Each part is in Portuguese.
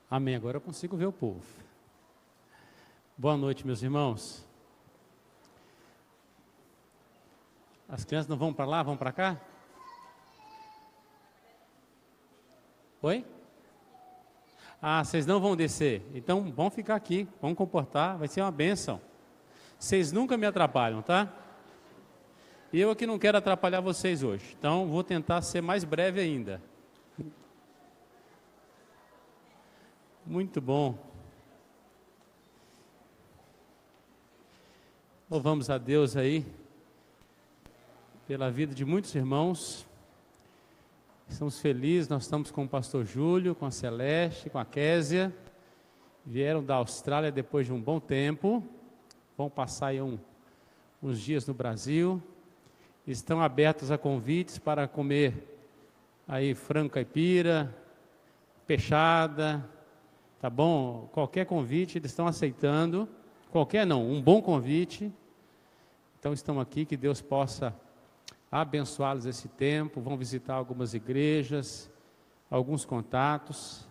Amém. Agora eu consigo ver o povo. Boa noite, meus irmãos. As crianças não vão para lá, vão para cá? Oi? Ah, vocês não vão descer. Então vão ficar aqui, vão comportar, vai ser uma bênção. Vocês nunca me atrapalham, tá? E eu aqui não quero atrapalhar vocês hoje. Então vou tentar ser mais breve ainda. Muito bom. Louvamos a Deus aí pela vida de muitos irmãos. Estamos felizes, nós estamos com o pastor Júlio, com a Celeste, com a Késia. Vieram da Austrália depois de um bom tempo. Vão passar aí uns dias no Brasil. Estão abertos a convites para comer aí frango caipira, peixada. Tá bom? Qualquer convite eles estão aceitando. Qualquer não, um bom convite. Então estão aqui, que Deus possa abençoá-los esse tempo. Vão visitar algumas igrejas, alguns contatos.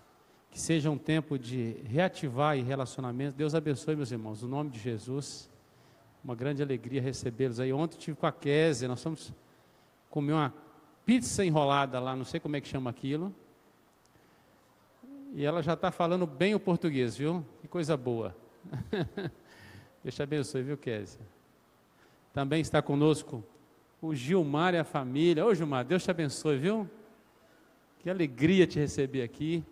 Que seja um tempo de reativar relacionamentos. Deus abençoe, meus irmãos, no nome de Jesus. Uma grande alegria recebê-los aí. Ontem estive com a Késia, nós fomos comer uma pizza enrolada lá, não sei como é que chama aquilo. E ela já está falando bem o português, viu? Que coisa boa. Deus te abençoe, viu, Késia? Também está conosco o Gilmar e a família. Ô, Gilmar, Deus te abençoe, viu? Que alegria te receber aqui.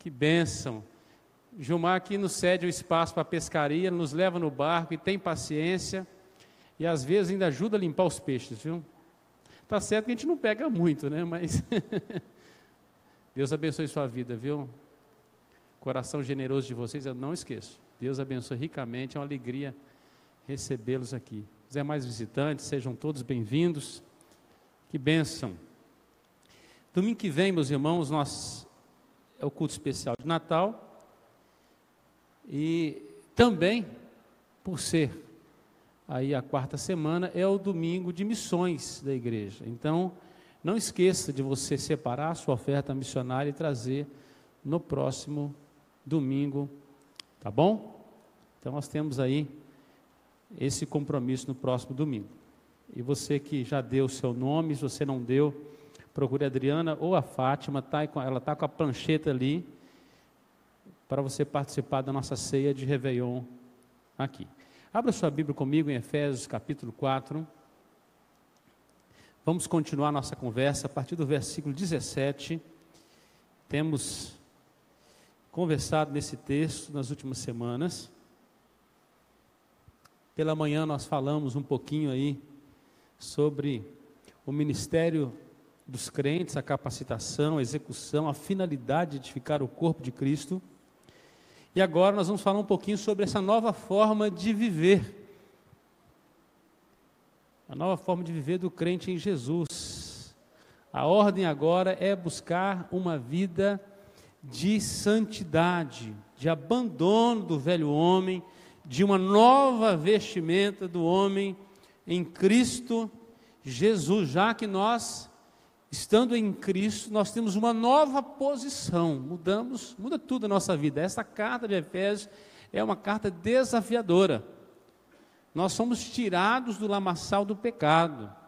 Que bênção. Gilmar aqui nos cede o espaço para a pescaria, nos leva no barco e tem paciência. E às vezes ainda ajuda a limpar os peixes, viu? Tá certo que a gente não pega muito, né? Mas Deus abençoe sua vida, viu? Coração generoso de vocês, eu não esqueço. Deus abençoe ricamente, é uma alegria recebê-los aqui. Os demais visitantes, sejam todos bem-vindos. Que bênção. Domingo que vem, meus irmãos, é o culto especial de Natal. E também, por ser aí a quarta semana, é o domingo de missões da igreja. Então, não esqueça de você separar a sua oferta missionária e trazer no próximo domingo, tá bom? Então nós temos aí esse compromisso no próximo domingo. E você que já deu o seu nome, se você não deu, procure a Adriana ou a Fátima, ela está com a prancheta ali, para você participar da nossa ceia de Réveillon aqui. Abra sua Bíblia comigo em Efésios capítulo 4. Vamos continuar nossa conversa a partir do versículo 17. Temos conversado nesse texto nas últimas semanas. Pela manhã nós falamos um pouquinho aí sobre o ministério dos crentes, a capacitação, a execução, a finalidade de edificar o corpo de Cristo. E agora nós vamos falar um pouquinho sobre essa nova forma de viver. A nova forma de viver do crente em Jesus. A ordem agora é buscar uma vida de santidade, de abandono do velho homem, de uma nova vestimenta do homem em Cristo Jesus, já que nós, estando em Cristo, nós temos uma nova posição, muda tudo a nossa vida. Essa carta de Efésios é uma carta desafiadora. Nós somos tirados do lamaçal do pecado,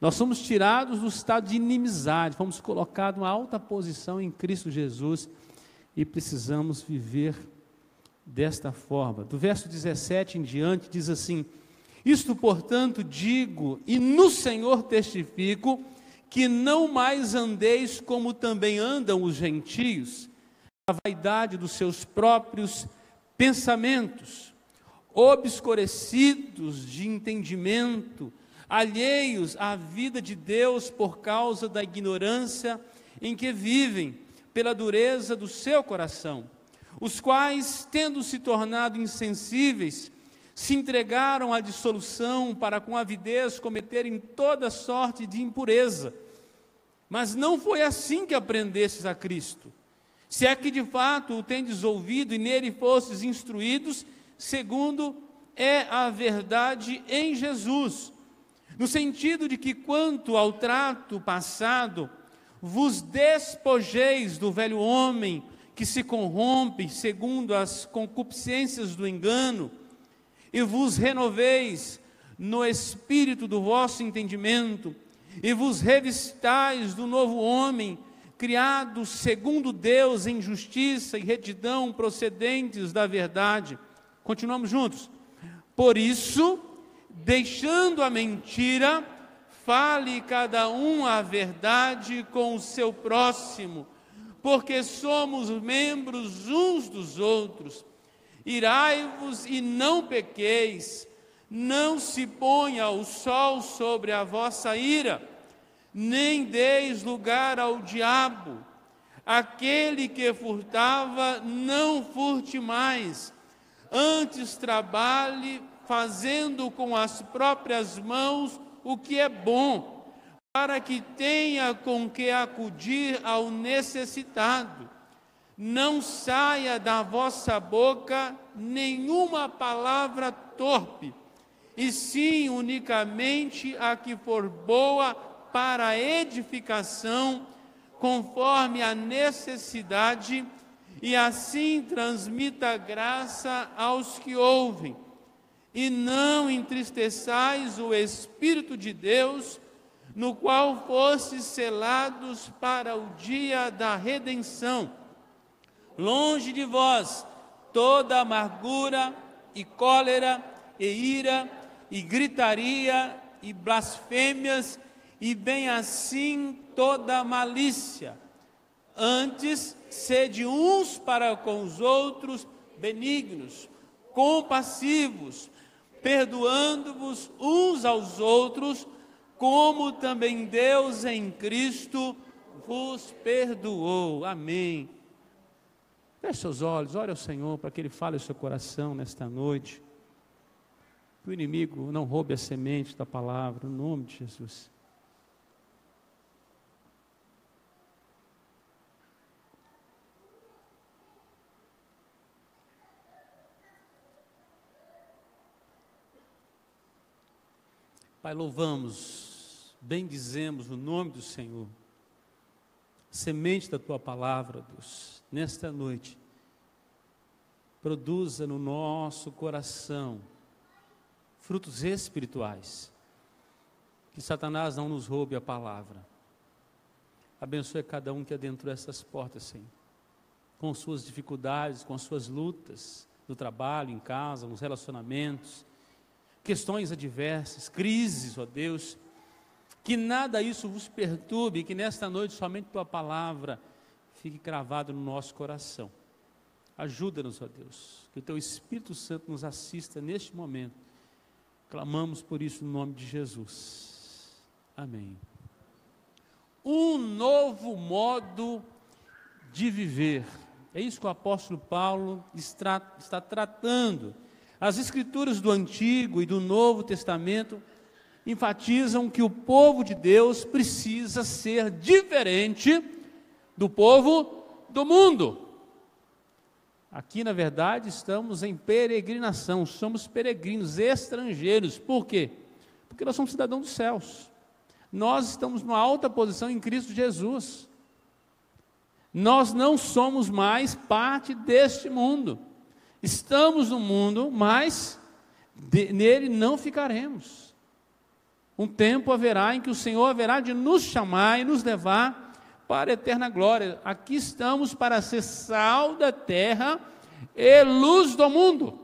nós somos tirados do estado de inimizade, fomos colocados em uma alta posição em Cristo Jesus e precisamos viver desta forma. Do verso 17 em diante diz assim: isto, portanto, digo e no Senhor testifico, que não mais andeis como também andam os gentios, na vaidade dos seus próprios pensamentos, obscurecidos de entendimento, alheios à vida de Deus por causa da ignorância em que vivem, pela dureza do seu coração, os quais, tendo se tornado insensíveis, se entregaram à dissolução para com avidez cometerem toda sorte de impureza. Mas não foi assim que aprendestes a Cristo, se é que de fato o tendes ouvido e nele fostes instruídos, segundo é a verdade em Jesus, no sentido de que quanto ao trato passado, vos despojeis do velho homem, que se corrompem segundo as concupiscências do engano, e vos renoveis no espírito do vosso entendimento, e vos revistais do novo homem, criado segundo Deus em justiça e retidão, procedentes da verdade. Continuamos juntos. Por isso, deixando a mentira, fale cada um a verdade com o seu próximo, porque somos membros uns dos outros. Irai-vos e não pequeis, não se ponha o sol sobre a vossa ira, nem deis lugar ao diabo. Aquele que furtava, não furte mais, antes trabalhe, fazendo com as próprias mãos o que é bom, para que tenha com que acudir ao necessitado. Não saia da vossa boca nenhuma palavra torpe, e sim unicamente a que for boa para a edificação, conforme a necessidade, e assim transmita graça aos que ouvem. E não entristeçais o Espírito de Deus, no qual fostes selados para o dia da redenção. Longe de vós toda amargura e cólera e ira e gritaria e blasfêmias, e bem assim toda malícia. Antes, sede uns para com os outros benignos, compassivos, perdoando-vos uns aos outros, como também Deus em Cristo vos perdoou. Amém. Feche seus olhos, ore ao Senhor para que Ele fale ao seu coração nesta noite. Que o inimigo não roube a semente da palavra, no nome de Jesus. Pai, louvamos, bendizemos o nome do Senhor. Semente da Tua palavra, Deus, nesta noite, produza no nosso coração frutos espirituais. Que Satanás não nos roube a palavra. Abençoe cada um que adentrou essas portas, Senhor, com suas dificuldades, com as suas lutas, no trabalho, em casa, nos relacionamentos, questões adversas, crises, ó Deus, que nada isso vos perturbe, que nesta noite somente Tua palavra fique cravada no nosso coração. Ajuda-nos, ó Deus, que o Teu Espírito Santo nos assista neste momento. Clamamos por isso no nome de Jesus. Amém. Um novo modo de viver. É isso que o apóstolo Paulo está tratando. As Escrituras do Antigo e do Novo Testamento enfatizam que o povo de Deus precisa ser diferente do povo do mundo. Aqui, na verdade, estamos em peregrinação, somos peregrinos, estrangeiros. Por quê? Porque nós somos cidadãos dos céus. Nós estamos numa alta posição em Cristo Jesus. Nós não somos mais parte deste mundo. Estamos no mundo, mas nele não ficaremos. Um tempo haverá em que o Senhor haverá de nos chamar e nos levar para a eterna glória. Aqui estamos para ser sal da terra e luz do mundo,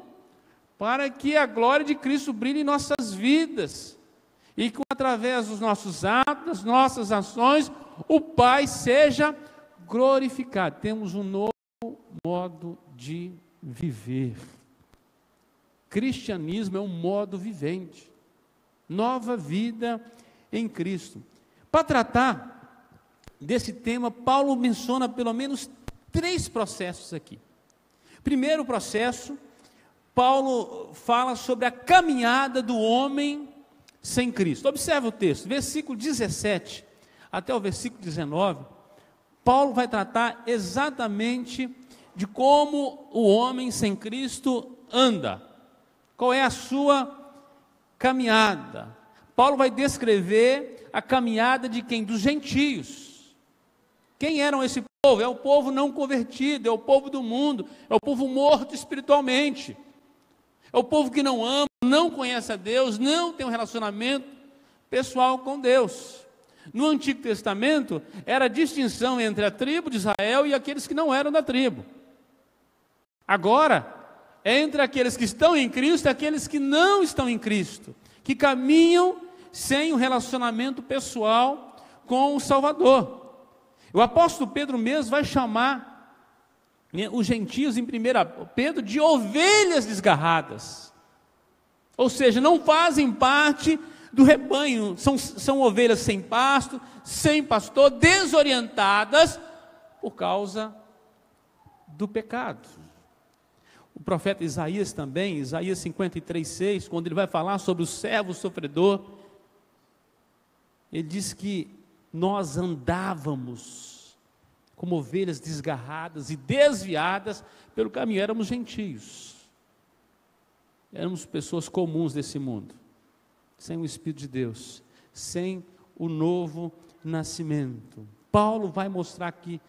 para que a glória de Cristo brilhe em nossas vidas, e que através dos nossos atos, das nossas ações, o Pai seja glorificado. Temos um novo modo de viver. Cristianismo é um modo vivente, nova vida em Cristo. Para tratar desse tema, Paulo menciona pelo menos 3 processos aqui. Primeiro processo, Paulo fala sobre a caminhada do homem sem Cristo. Observe o texto, versículo 17 até o versículo 19, Paulo vai tratar exatamente de como o homem sem Cristo anda, qual é a sua caminhada. Paulo vai descrever a caminhada de quem? Dos gentios. Quem eram esse é o povo não convertido, é o povo do mundo, é o povo morto espiritualmente. É o povo que não ama, não conhece a Deus, não tem um relacionamento pessoal com Deus. No Antigo Testamento, era a distinção entre a tribo de Israel e aqueles que não eram da tribo. Agora, é entre aqueles que estão em Cristo e aqueles que não estão em Cristo, que caminham sem um relacionamento pessoal com o Salvador. O apóstolo Pedro mesmo vai chamar os gentios, em 1 Pedro, de ovelhas desgarradas. Ou seja, não fazem parte do rebanho, são ovelhas sem pasto, sem pastor, desorientadas por causa do pecado. O profeta Isaías também, Isaías 53:6, quando ele vai falar sobre o servo sofredor, ele diz que nós andávamos como ovelhas desgarradas e desviadas pelo caminho, éramos gentios, éramos pessoas comuns desse mundo, sem o Espírito de Deus, sem o novo nascimento. Paulo vai mostrar que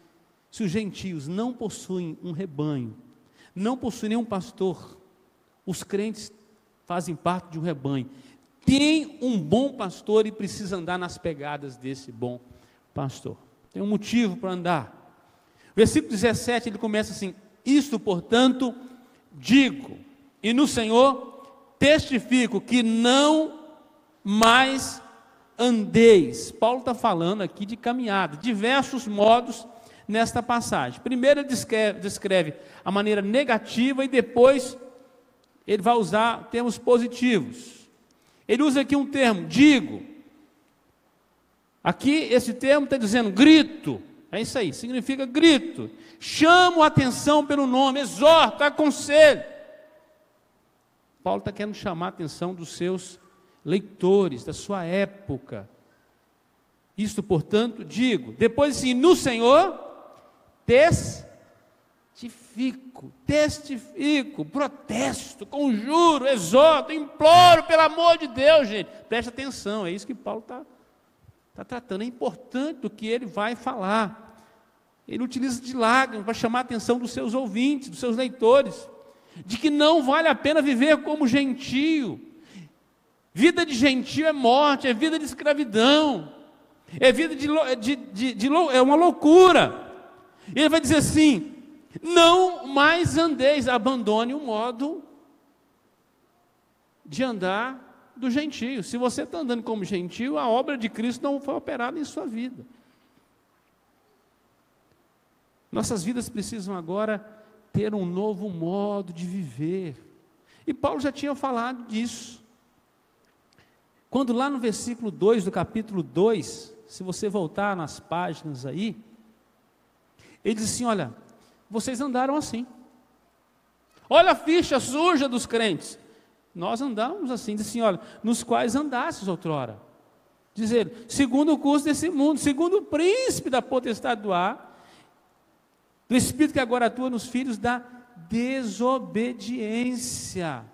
se os gentios não possuem um rebanho, não possuem nenhum pastor, os crentes fazem parte de um rebanho, tem um bom pastor e precisa andar nas pegadas desse bom pastor, tem um motivo para andar. Versículo 17, ele começa assim: isto, portanto, digo, e no Senhor testifico, que não mais andeis. Paulo está falando aqui de caminhada, diversos modos nesta passagem. Primeiro ele descreve a maneira negativa e depois ele vai usar termos positivos. Ele usa aqui um termo, digo. Aqui esse termo está dizendo grito. É isso aí, significa grito. Chamo a atenção pelo nome, exorto, aconselho. Paulo está querendo chamar a atenção dos seus leitores, da sua época. Isto, portanto, digo. Depois assim, no Senhor, testifico, protesto, conjuro, exorto, imploro, pelo amor de Deus, gente. Preste atenção, é isso que Paulo está tratando. É importante o que ele vai falar. Ele utiliza de lágrimas para chamar a atenção dos seus ouvintes, dos seus leitores, de que não vale a pena viver como gentio. Vida de gentio é morte, é vida de escravidão, é vida é uma loucura. E ele vai dizer assim: não mais andeis, abandone o modo de andar do gentio. Se você está andando como gentio, a obra de Cristo não foi operada em sua vida. Nossas vidas precisam agora ter um novo modo de viver. E Paulo já tinha falado disso. Quando lá no versículo 2 do capítulo 2, se você voltar nas páginas aí, ele diz assim: olha, vocês andaram assim. Olha a ficha suja dos crentes. Nós andamos assim, diz assim, olha, nos quais andastes outrora. Diz ele, segundo o curso desse mundo, segundo o príncipe da potestade do ar, do espírito que agora atua nos filhos da desobediência.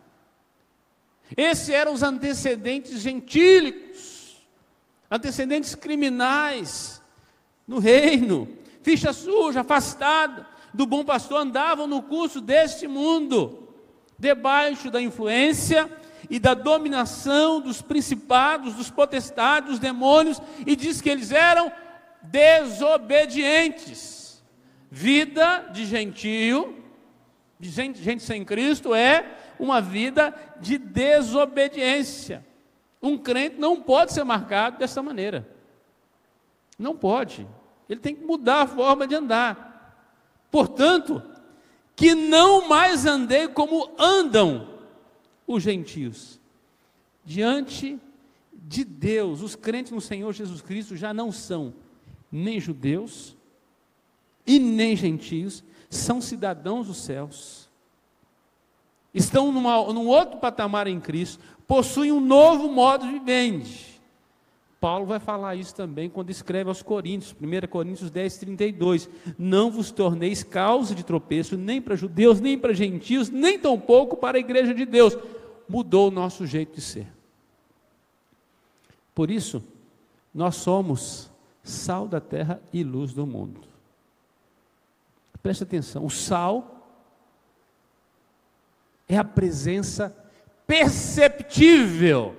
Esses eram os antecedentes gentílicos, antecedentes criminais no reino, ficha suja, afastada do bom pastor, andavam no curso deste mundo, debaixo da influência e da dominação dos principados, dos potestades, dos demônios, e diz que eles eram desobedientes. Vida de gentio, de gente sem Cristo, é uma vida de desobediência. Um crente não pode ser marcado dessa maneira. Não pode. Ele tem que mudar a forma de andar. Portanto, que não mais andei como andam os gentios. Diante de Deus, os crentes no Senhor Jesus Cristo já não são nem judeus e nem gentios, são cidadãos dos céus. Estão num outro patamar em Cristo, possuem um novo modo de viver. Paulo vai falar isso também quando escreve aos Coríntios, 1 Coríntios 10:32, não vos torneis causa de tropeço, nem para judeus, nem para gentios, nem tampouco para a igreja de Deus. Mudou o nosso jeito de ser. Por isso, nós somos sal da terra e luz do mundo. Preste atenção, o sal é a presença perceptível.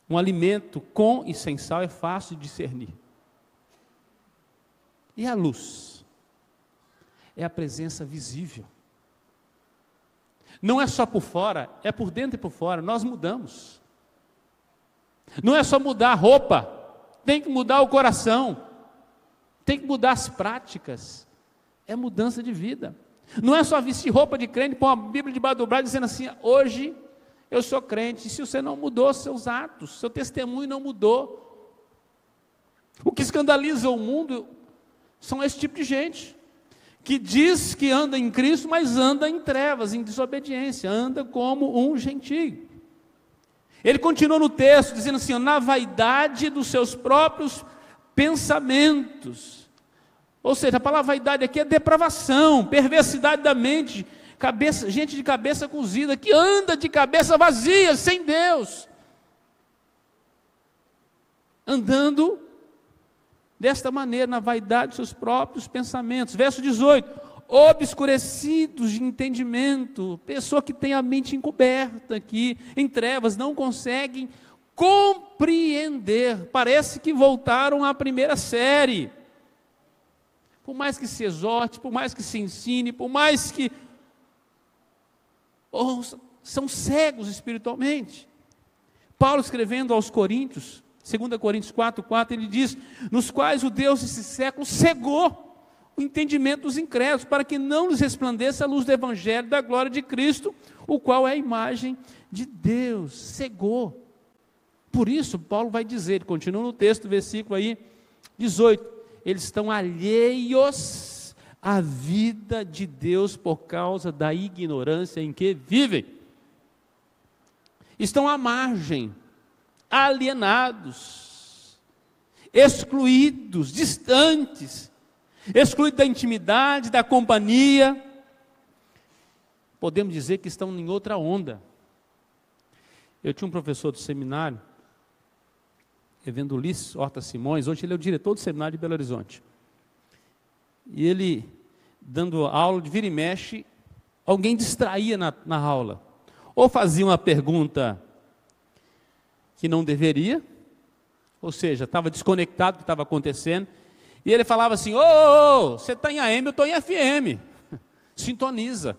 Um alimento com e sem sal é fácil de discernir. E a luz? É a presença visível. Não é só por fora, é por dentro e por fora. Nós mudamos. Não é só mudar a roupa, tem que mudar o coração, tem que mudar as práticas. É mudança de vida. Não é só vestir roupa de crente, pôr uma Bíblia debaixo do braço dizendo assim: hoje eu sou crente. E se você não mudou seus atos, seu testemunho não mudou. O que escandaliza o mundo são esse tipo de gente, que diz que anda em Cristo, mas anda em trevas, em desobediência, anda como um gentio. Ele continua no texto, dizendo assim: na vaidade dos seus próprios pensamentos. Ou seja, a palavra vaidade aqui é depravação, perversidade da mente, gente de cabeça cozida, que anda de cabeça vazia, sem Deus, andando desta maneira, na vaidade dos seus próprios pensamentos. Verso 18, obscurecidos de entendimento, pessoa que tem a mente encoberta aqui, em trevas, não conseguem compreender, parece que voltaram à primeira série. Por mais que se exorte, por mais que se ensine, por mais que são cegos espiritualmente. Paulo, escrevendo aos Coríntios, 2 Coríntios 4:4, ele diz: nos quais o Deus desse século cegou o entendimento dos incrédulos, para que não lhes resplandeça a luz do Evangelho da glória de Cristo, o qual é a imagem de Deus. Cegou. Por isso, Paulo vai dizer, ele continua no texto, versículo aí, 18, eles estão alheios à vida de Deus por causa da ignorância em que vivem. Estão à margem, alienados, excluídos, distantes, excluídos da intimidade, da companhia. Podemos dizer que estão em outra onda. Eu tinha um professor do seminário, Reverendo Ulisses Horta Simões, hoje ele é o diretor do seminário de Belo Horizonte. E ele, dando aula de vira e mexe, alguém distraía na aula. Ou fazia uma pergunta que não deveria, ou seja, estava desconectado do que estava acontecendo, e ele falava assim: você está em AM, eu estou em FM. Sintoniza,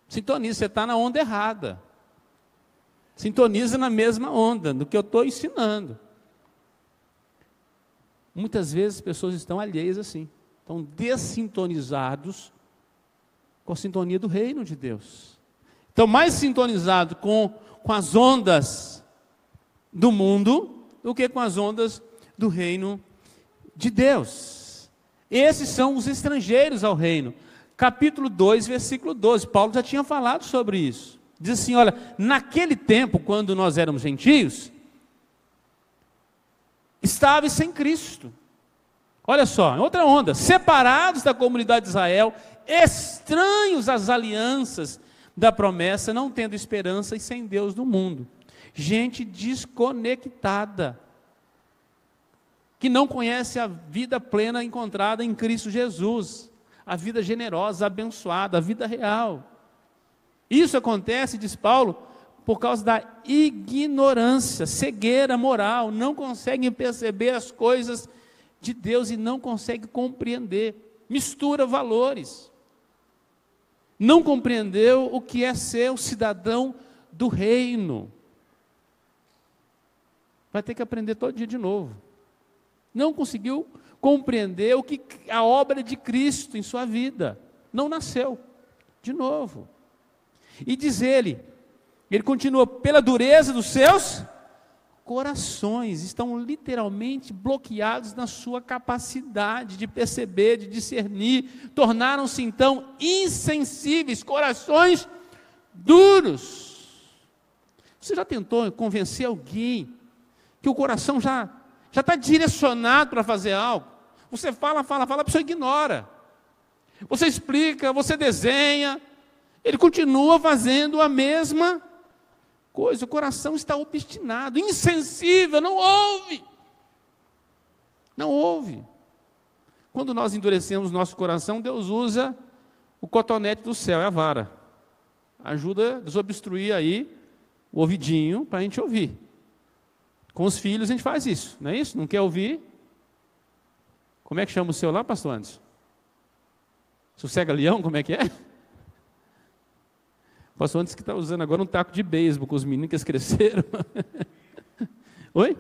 você está na onda errada. Sintoniza na mesma onda do que eu estou ensinando. Muitas vezes as pessoas estão alheias assim, estão dessintonizados com a sintonia do reino de Deus. Estão mais sintonizados com as ondas do mundo do que com as ondas do reino de Deus. Esses são os estrangeiros ao reino. Capítulo 2, versículo 12, Paulo já tinha falado sobre isso. Diz assim: olha, naquele tempo, quando nós éramos gentios, estáveis sem Cristo. Olha só, em outra onda, separados da comunidade de Israel, estranhos às alianças da promessa, não tendo esperança e sem Deus no mundo. Gente desconectada, que não conhece a vida plena encontrada em Cristo Jesus, a vida generosa, abençoada, a vida real. Isso acontece, diz Paulo, por causa da ignorância, cegueira moral, não conseguem perceber as coisas de Deus e não conseguem compreender, mistura valores, não compreendeu o que é ser o cidadão do reino, vai ter que aprender todo dia de novo, não conseguiu compreender o que a obra de Cristo em sua vida, não nasceu de novo. E diz ele continua, pela dureza dos seus corações, estão literalmente bloqueados na sua capacidade de perceber, de discernir, tornaram-se então insensíveis, corações duros. Você já tentou convencer alguém que o coração já está direcionado para fazer algo? Você fala, a pessoa ignora. Você explica, você desenha, ele continua fazendo a mesma coisa. O coração está obstinado, insensível, não ouve. quando nós endurecemos nosso coração, Deus usa o cotonete do céu, é a vara. Ajuda a desobstruir aí o ouvidinho para a gente ouvir. Com os filhos a gente faz isso, não é isso? Não quer ouvir? Como é que chama o seu lá, pastor Anderson? Sossega-leão, como é que é? O pastor Anderson que está usando agora um taco de beisebol com os meninos que eles cresceram. Oi?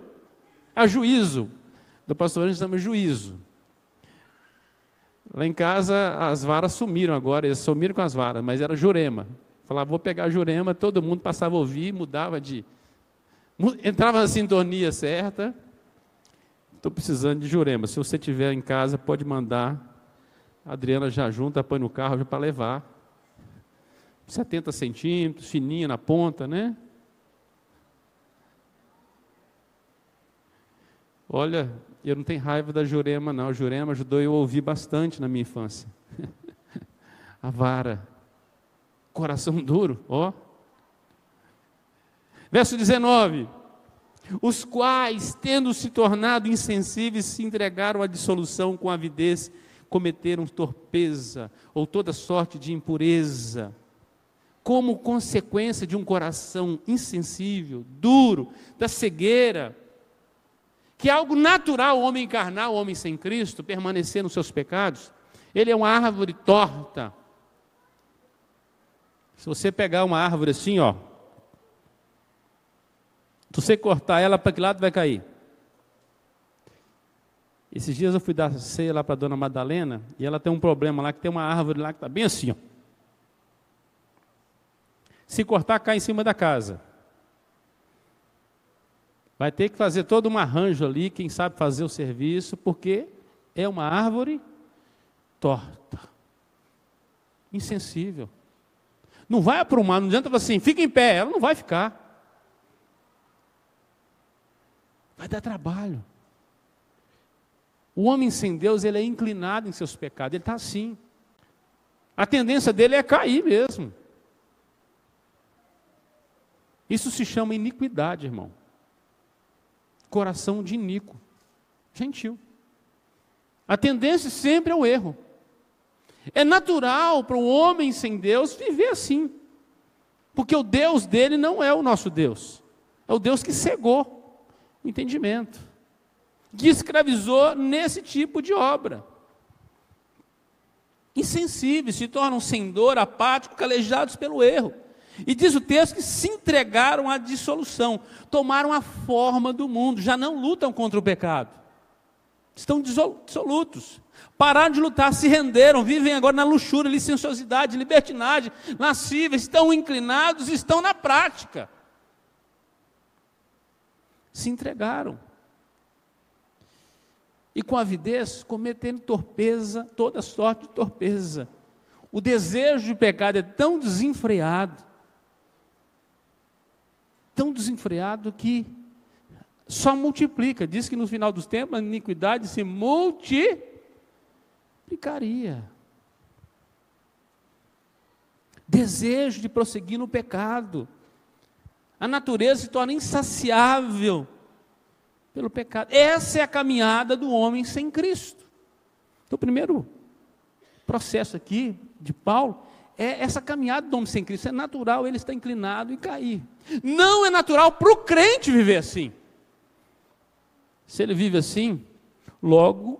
Ah, juízo. Do pastor Anderson chama juízo. Lá em casa as varas sumiram agora, eles sumiram com as varas, mas era jurema. Falava, vou pegar a jurema, todo mundo passava a ouvir, mudava de... Entrava na sintonia certa. Estou precisando de jurema. Se você tiver em casa, pode mandar. A Adriana já junta, põe no carro já para levar. 70 centímetros, fininha na ponta, né? Olha, eu não tenho raiva da jurema, não. A jurema ajudou eu a ouvir bastante na minha infância. A vara. Coração duro, ó. Verso 19. Os quais, tendo se tornado insensíveis, se entregaram à dissolução com avidez, cometeram torpeza ou toda sorte de impureza, como consequência de um coração insensível, duro, da cegueira, que é algo natural o homem encarnar, o homem sem Cristo, permanecer nos seus pecados. Ele é uma árvore torta. Se você pegar uma árvore assim, ó, se você cortar ela, para que lado vai cair? Esses dias eu fui dar ceia lá para a dona Madalena, e ela tem um problema lá, que tem uma árvore lá que está bem assim, ó. Se cortar, cai em cima da casa. Vai ter que fazer todo um arranjo ali, quem sabe fazer o serviço, porque é uma árvore torta, insensível. Não vai aprumar, não adianta falar assim, fica em pé, ela não vai ficar. Vai dar trabalho. O homem sem Deus, ele é inclinado em seus pecados, ele está assim. A tendência dele é cair mesmo. Isso se chama iniquidade, irmão. Coração de iníquo, gentil. A tendência sempre é o erro. É natural para o homem sem Deus viver assim. Porque o Deus dele não é o nosso Deus. É o Deus que cegou o entendimento, que escravizou nesse tipo de obra. Insensíveis, se tornam sem dor, apáticos, calejados pelo erro. E diz o texto que se entregaram à dissolução, tomaram a forma do mundo, já não lutam contra o pecado. Estão dissolutos, pararam de lutar, se renderam, vivem agora na luxúria, licenciosidade, libertinagem, lascívia, estão inclinados, estão na prática. Se entregaram. E com avidez, cometendo torpeza, toda sorte de torpeza. O desejo de pecado é tão desenfreado que só multiplica. Diz que no final dos tempos a iniquidade se multiplicaria. Desejo de prosseguir no pecado. A natureza se torna insaciável pelo pecado. Essa é a caminhada do homem sem Cristo. Então, o primeiro processo aqui de Paulo é essa caminhada do homem sem Cristo. É natural ele estar inclinado e cair. Não é natural para o crente viver assim. Se ele vive assim, logo,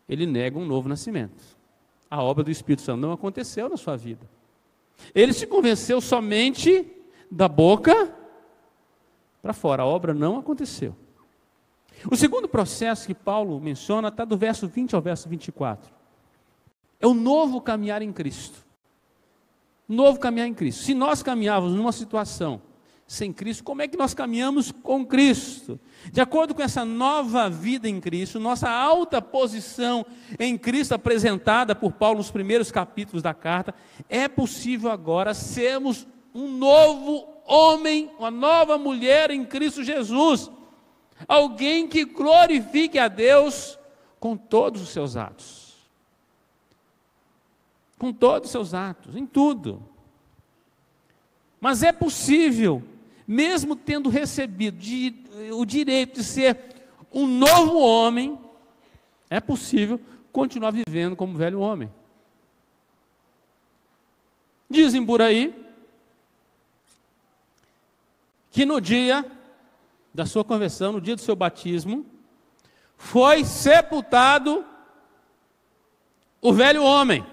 ele nega um novo nascimento. A obra do Espírito Santo não aconteceu na sua vida. Ele se convenceu somente da boca para fora. A obra não aconteceu. O segundo processo que Paulo menciona está do verso 20 ao verso 24. É o novo caminhar em Cristo. Novo caminhar em Cristo. Se nós caminhávamos numa situação sem Cristo, como é que nós caminhamos com Cristo? De acordo com essa nova vida em Cristo, nossa alta posição em Cristo apresentada por Paulo nos primeiros capítulos da carta, é possível agora sermos um novo homem, uma nova mulher em Cristo Jesus. Alguém que glorifique a Deus com todos os seus atos. Com todos os seus atos, em tudo. Mas é possível, mesmo tendo recebido o direito de ser um novo homem, é possível continuar vivendo como velho homem. Dizem por aí que no dia da sua conversão, no dia do seu batismo, foi sepultado o velho homem,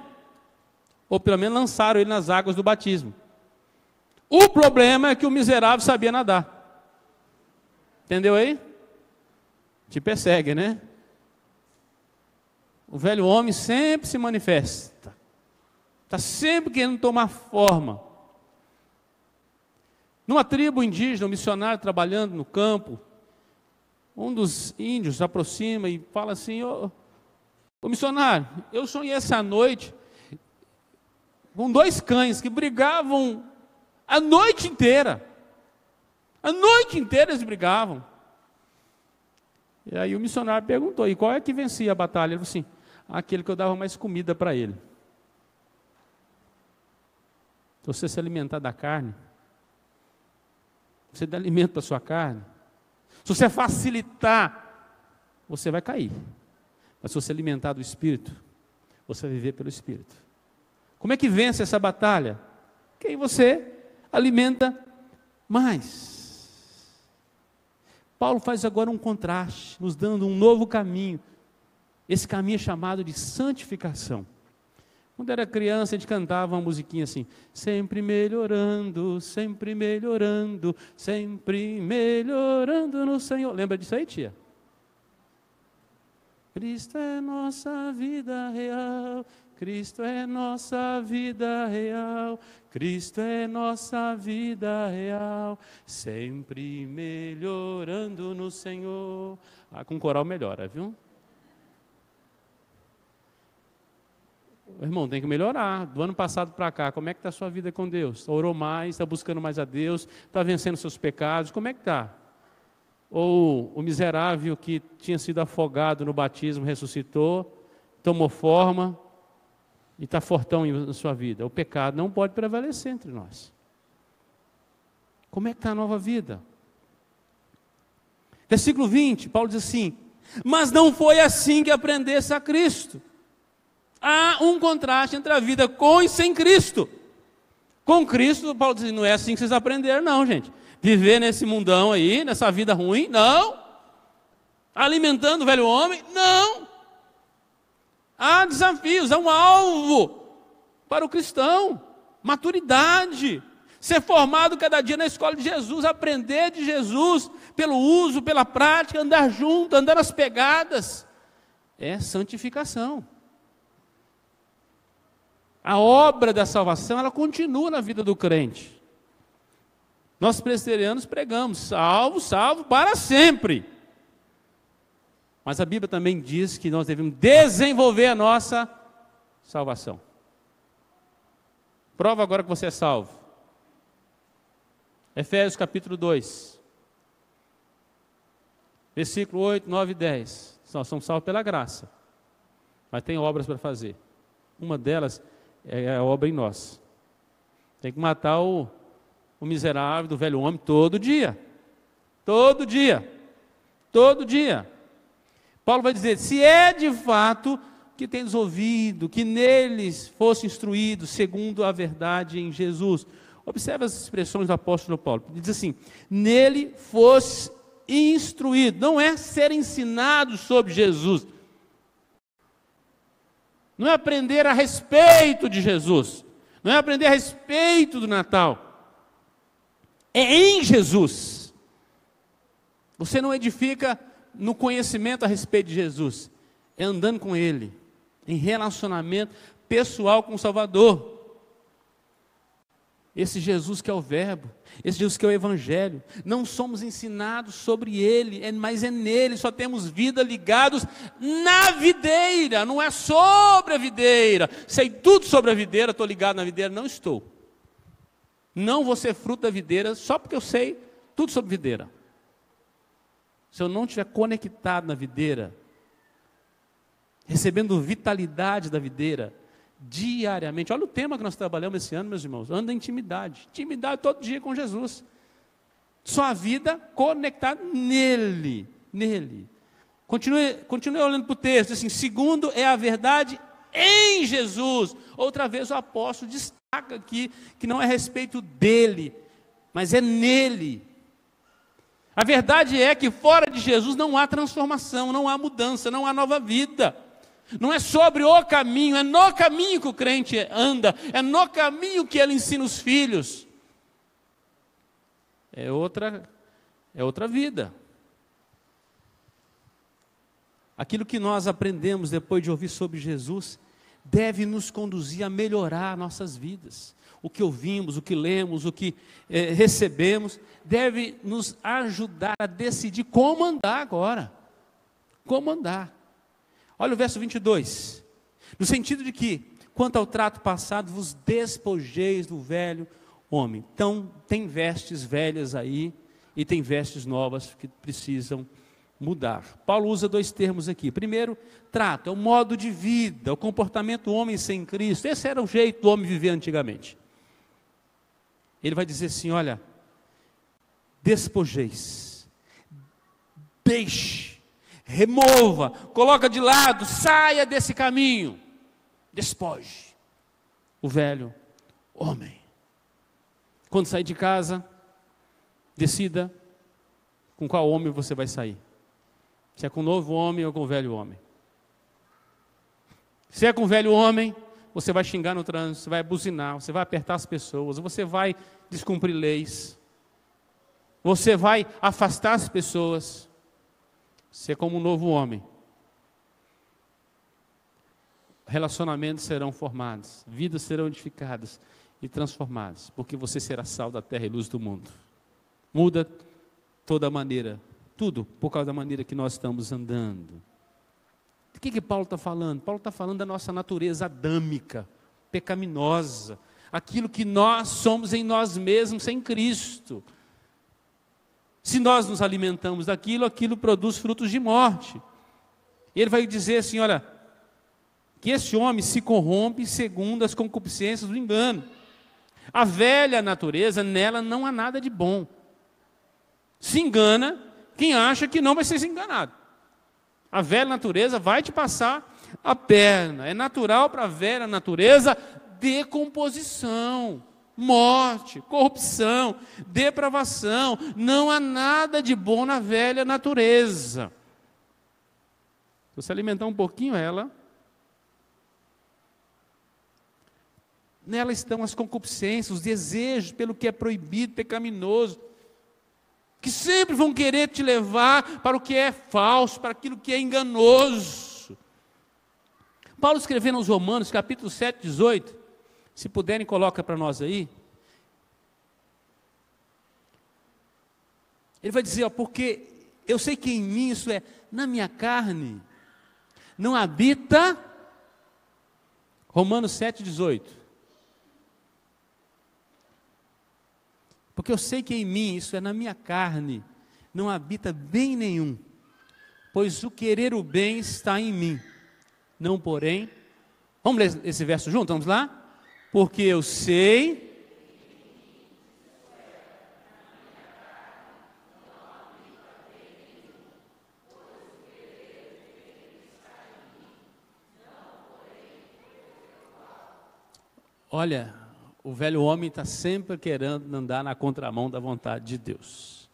ou pelo menos lançaram ele nas águas do batismo. O problema é que o miserável sabia nadar. Entendeu aí? Te persegue, né? O velho homem sempre se manifesta. Está sempre querendo tomar forma. Numa tribo indígena, um missionário trabalhando no campo, um dos índios se aproxima e fala assim: ô missionário, eu sonhei essa noite com 2 cães que brigavam a noite inteira. A noite inteira eles brigavam. E aí o missionário perguntou: e qual é que vencia a batalha? Ele falou assim: aquele que eu dava mais comida para ele. Se você se alimentar da carne, você dá alimento para a sua carne, se você facilitar, você vai cair. Mas se você alimentar do Espírito, você vai viver pelo Espírito. Como é que vence essa batalha? Quem você alimenta mais. Paulo faz agora um contraste, nos dando um novo caminho. Esse caminho é chamado de santificação. Quando era criança, a gente cantava uma musiquinha assim: sempre melhorando, sempre melhorando, sempre melhorando no Senhor. Lembra disso aí, tia? Cristo é nossa vida real, Cristo é nossa vida real, Cristo é nossa vida real, sempre melhorando no Senhor. Ah, com coral melhora, viu? Irmão, tem que melhorar. Do ano passado para cá, como é que está a sua vida com Deus? Orou mais, está buscando mais a Deus, está vencendo seus pecados, como é que está? Ou o miserável que tinha sido afogado no batismo, ressuscitou, tomou forma e está fortão na sua vida. O pecado não pode prevalecer entre nós. Como é que está a nova vida? Versículo 20, Paulo diz assim: mas não foi assim que aprendesse a Cristo. Há um contraste entre a vida com e sem Cristo. Com Cristo, Paulo diz: não é assim que vocês aprenderam, não, gente. Viver nesse mundão aí, nessa vida ruim, não. Alimentando o velho homem, não. Há desafios, há um alvo para o cristão. Maturidade. Ser formado cada dia na escola de Jesus, aprender de Jesus, pelo uso, pela prática, andar junto, andar nas pegadas. É santificação. A obra da salvação, ela continua na vida do crente. Nós presbiterianos pregamos: salvo, salvo para sempre. Mas a Bíblia também diz que nós devemos desenvolver a nossa salvação. Prova agora que você é salvo. Efésios capítulo 2. Versículo 8, 9 e 10. Nós somos salvos pela graça. Mas tem obras para fazer. Uma delas é a obra em nós. Tem que matar o miserável do velho homem todo dia. Todo dia. Todo dia. Paulo vai dizer: se é de fato que tendes ouvido, que neles fosse instruído segundo a verdade em Jesus. Observe as expressões do apóstolo Paulo. Ele diz assim: nele fosse instruído. Não é ser ensinado sobre Jesus. Não é aprender a respeito de Jesus. Não é aprender a respeito do Natal. É em Jesus. Você não edifica no conhecimento a respeito de Jesus. É andando com Ele. Em relacionamento pessoal com o Salvador. Esse Jesus que é o Verbo. Esse Jesus que é o Evangelho. Não somos ensinados sobre Ele, mas é nele. Só temos vida ligados na videira. Não é sobre a videira. Sei tudo sobre a videira, estou ligado na videira. Não estou. Não vou ser fruto da videira só porque eu sei tudo sobre videira. Se eu não estiver conectado na videira, recebendo vitalidade da videira, diariamente. Olha o tema que nós trabalhamos esse ano, meus irmãos. Anda em intimidade. Intimidade todo dia com Jesus. Sua vida conectada nele. Nele. Continue olhando para o texto, assim, segundo é a verdade em Jesus. Outra vez o apóstolo destaca aqui que não é a respeito dele, mas é nele. A verdade é que fora de Jesus não há transformação, não há mudança, não há nova vida. Não é sobre o caminho, é no caminho que o crente anda, é no caminho que ele ensina os filhos. É outra vida. Aquilo que nós aprendemos depois de ouvir sobre Jesus deve nos conduzir a melhorar nossas vidas. O que ouvimos, o que lemos, o que recebemos, deve nos ajudar a decidir como andar agora. Como andar. Olha o verso 22. No sentido de que, quanto ao trato passado, vos despojeis do velho homem. Então, tem vestes velhas aí e tem vestes novas que precisam mudar. Paulo usa dois termos aqui. Primeiro, trato, é o modo de vida, o comportamento do homem sem Cristo. Esse era o jeito do homem viver antigamente. Ele vai dizer assim, olha, despojeis, deixe, remova, coloca de lado, saia desse caminho, despoje o velho homem. Quando sair de casa, decida com qual homem você vai sair. Se é com o novo homem ou com o velho homem. Se é com o velho homem, você vai xingar no trânsito, você vai buzinar, você vai apertar as pessoas, você vai descumprir leis, você vai afastar as pessoas. Se é como um novo homem, relacionamentos serão formados, vidas serão edificadas e transformadas, porque você será sal da terra e luz do mundo. Muda toda a maneira, tudo por causa da maneira que nós estamos andando. O que Paulo está falando? Paulo está falando da nossa natureza adâmica, pecaminosa, aquilo que nós somos em nós mesmos sem Cristo. Se nós nos alimentamos daquilo, aquilo produz frutos de morte. E ele vai dizer assim, olha, que esse homem se corrompe segundo as concupiscências do engano. A velha natureza, nela não há nada de bom. Se engana quem acha que não vai ser enganado. A velha natureza vai te passar a perna. É natural para a velha natureza decomposição, morte, corrupção, depravação. Não há nada de bom na velha natureza. Se você alimentar um pouquinho ela, nela estão as concupiscências, os desejos pelo que é proibido, pecaminoso, que sempre vão querer te levar para o que é falso, para aquilo que é enganoso. Paulo escrevendo aos Romanos, capítulo 7, 18, se puderem, coloca para nós aí. Ele vai dizer, ó, porque eu sei que em mim, isso é, na minha carne, não habita, Romanos 7, 18. Porque eu sei que em mim, isso é na minha carne, não habita bem nenhum, pois o querer o bem está em mim, não porém, vamos ler esse verso junto, vamos lá? Porque eu sei, olha, o velho homem está sempre querendo andar na contramão da vontade de Deus.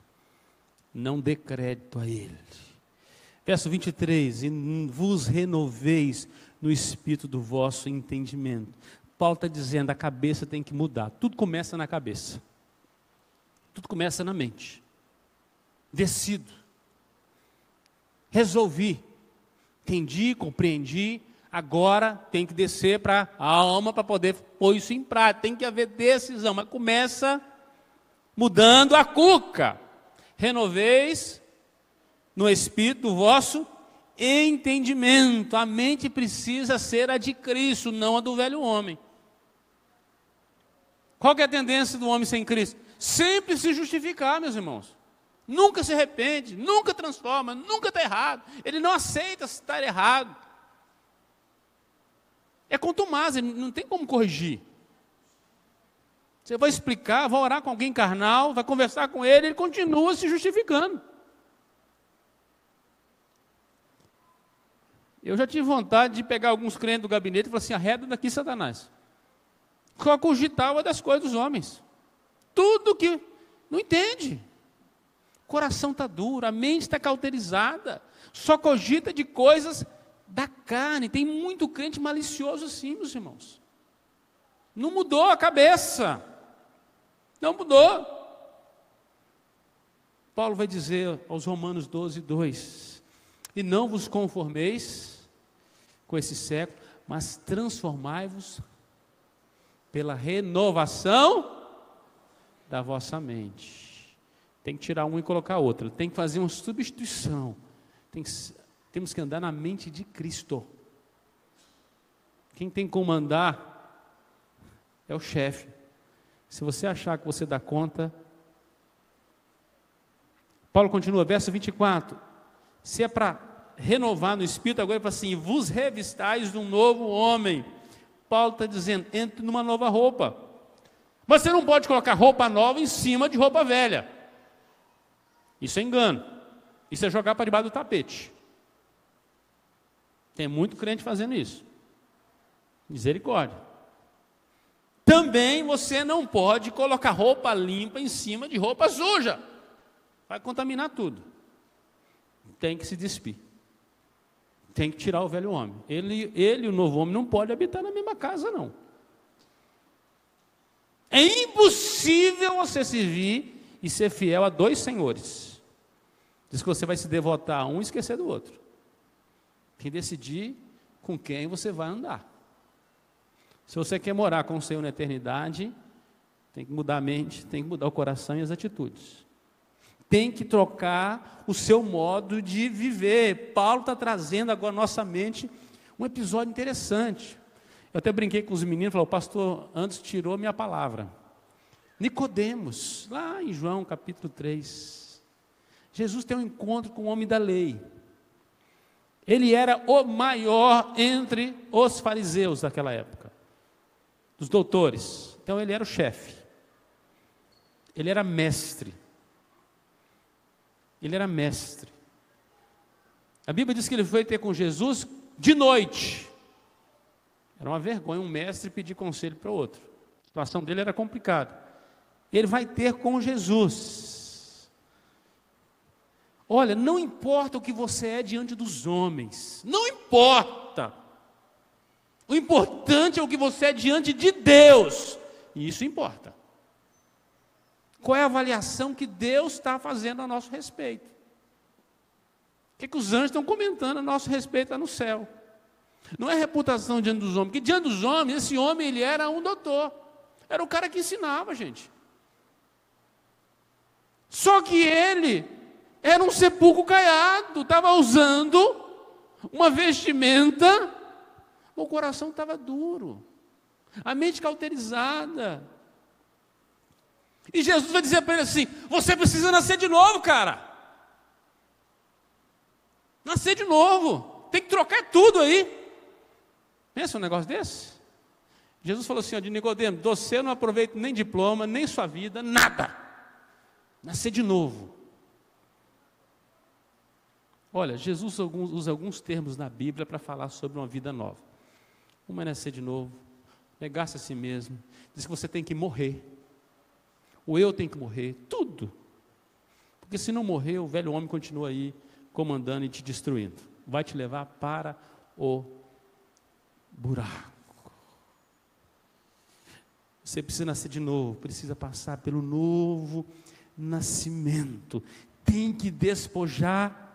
Não dê crédito a ele. Verso 23, e vos renoveis no espírito do vosso entendimento. Paulo está dizendo, a cabeça tem que mudar. Tudo começa na cabeça. Tudo começa na mente. Decido. Resolvi. Entendi, compreendi. Agora tem que descer para a alma para poder pôr isso em prática. Tem que haver decisão, mas começa mudando a cuca. Renoveis no espírito do vosso entendimento. A mente precisa ser a de Cristo, não a do velho homem. Qual que é a tendência do homem sem Cristo? Sempre se justificar, meus irmãos. Nunca se arrepende, nunca transforma, nunca está errado. Ele não aceita estar errado. É contumaz, não tem como corrigir. Você vai explicar, vai orar com alguém carnal, vai conversar com ele, ele continua se justificando. Eu já tive vontade de pegar alguns crentes do gabinete e falar assim, arreda daqui, Satanás. Só cogitava das coisas dos homens. Tudo que não entende. O coração está duro, a mente está cauterizada. Só cogita de coisas da carne. Tem muito crente malicioso assim, meus irmãos. Não mudou a cabeça. Não mudou. Paulo vai dizer aos Romanos 12, 2. E não vos conformeis com esse século, mas transformai-vos pela renovação da vossa mente. Tem que tirar um e colocar outro. Tem que fazer uma substituição. Temos que andar na mente de Cristo. Quem tem que comandar é o chefe. Se você achar que você dá conta... Paulo continua, verso 24. Se é para renovar no Espírito, agora ele fala assim, vos revistais de um novo homem. Paulo está dizendo, entre numa nova roupa. Mas você não pode colocar roupa nova em cima de roupa velha. Isso é engano. Isso é jogar para debaixo do tapete. Tem muito crente fazendo isso. Misericórdia. Também você não pode colocar roupa limpa em cima de roupa suja. Vai contaminar tudo. Tem que se despir. Tem que tirar o velho homem. Ele e o novo homem não podem habitar na mesma casa, não. É impossível você servir e ser fiel a dois senhores. Diz que você vai se devotar a um e esquecer do outro. Tem que decidir com quem você vai andar. Se você quer morar com o Senhor na eternidade, tem que mudar a mente, tem que mudar o coração e as atitudes. Tem que trocar o seu modo de viver. Paulo está trazendo agora à nossa mente um episódio interessante. Eu até brinquei com os meninos, falei, o pastor antes tirou minha palavra. Nicodemos, lá em João capítulo 3. Jesus tem um encontro com o homem da lei. Ele era o maior entre os fariseus daquela época, dos doutores. Então ele era o chefe. Ele era mestre. Ele era mestre. A Bíblia diz que ele foi ter com Jesus de noite. Era uma vergonha um mestre pedir conselho para outro. A situação dele era complicada. Ele vai ter com Jesus. Olha, não importa o que você é diante dos homens. Não importa. O importante é o que você é diante de Deus. E isso importa. Qual é a avaliação que Deus está fazendo a nosso respeito? O que os anjos estão comentando a nosso respeito lá no céu? Não é reputação diante dos homens, porque diante dos homens, esse homem ele era um doutor. Era o cara que ensinava, gente. Só que ele era um sepulcro caiado, estava usando uma vestimenta, o coração estava duro, a mente cauterizada. E Jesus vai dizer para ele assim, você precisa nascer de novo, cara. Nascer de novo. Tem que trocar tudo aí. Pensa um negócio desse? Jesus falou assim, ó, de Nicodemo, você não aproveita nem diploma, nem sua vida, nada. Nascer de novo. Olha, Jesus usa alguns termos na Bíblia para falar sobre uma vida nova. Uma é nascer de novo, negar-se a si mesmo. Diz que você tem que morrer. O eu tem que morrer, tudo. Porque se não morrer, o velho homem continua aí comandando e te destruindo. Vai te levar para o buraco. Você precisa nascer de novo, precisa passar pelo novo nascimento. Tem que despojar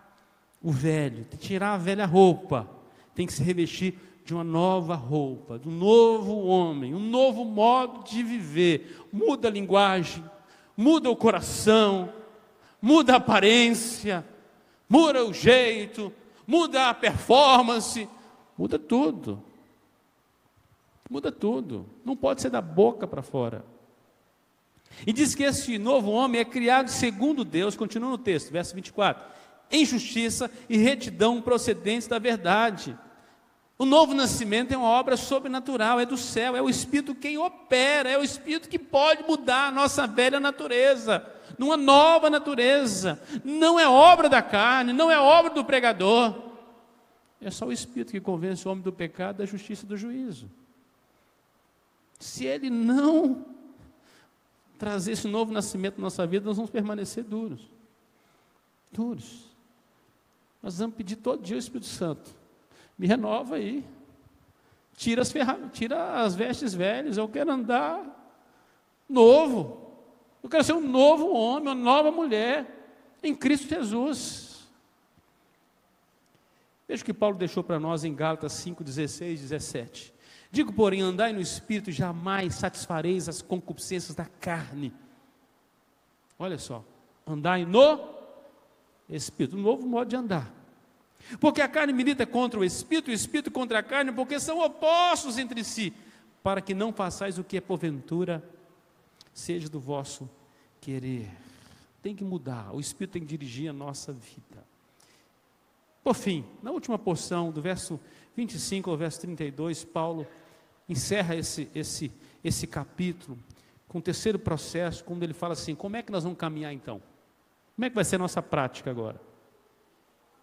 o velho, tem que tirar a velha roupa, tem que se revestir de uma nova roupa, de um novo homem, um novo modo de viver. Muda a linguagem, muda o coração, muda a aparência, muda o jeito, muda a performance, muda tudo. Muda tudo, não pode ser da boca para fora. E diz que esse novo homem é criado segundo Deus, continua no texto, verso 24, em justiça e retidão procedentes da verdade. O novo nascimento é uma obra sobrenatural, é do céu, é o Espírito quem opera, é o Espírito que pode mudar a nossa velha natureza, numa nova natureza. Não é obra da carne, não é obra do pregador, É só o Espírito que convence o homem do pecado, da justiça e do juízo. Se ele não trazer esse novo nascimento na nossa vida, nós vamos permanecer duros. Duros. Nós vamos pedir todo dia ao Espírito Santo: me renova aí. Tira as vestes velhas, eu quero andar novo. Eu quero ser um novo homem, uma nova mulher, em Cristo Jesus. Veja o que Paulo deixou para nós em Gálatas 5, 16, 17. Digo, porém, andai no Espírito, jamais satisfareis as concupiscências da carne. Olha só, andai no Espírito, um novo modo de andar. Porque a carne milita contra o Espírito contra a carne, porque são opostos entre si, para que não façais o que é porventura seja do vosso querer. Tem que mudar, o Espírito tem que dirigir a nossa vida. Por fim, na última porção, do verso 25 ao verso 32, Paulo encerra esse capítulo com o terceiro processo, quando ele fala assim: como é que nós vamos caminhar então? Como é que vai ser a nossa prática agora?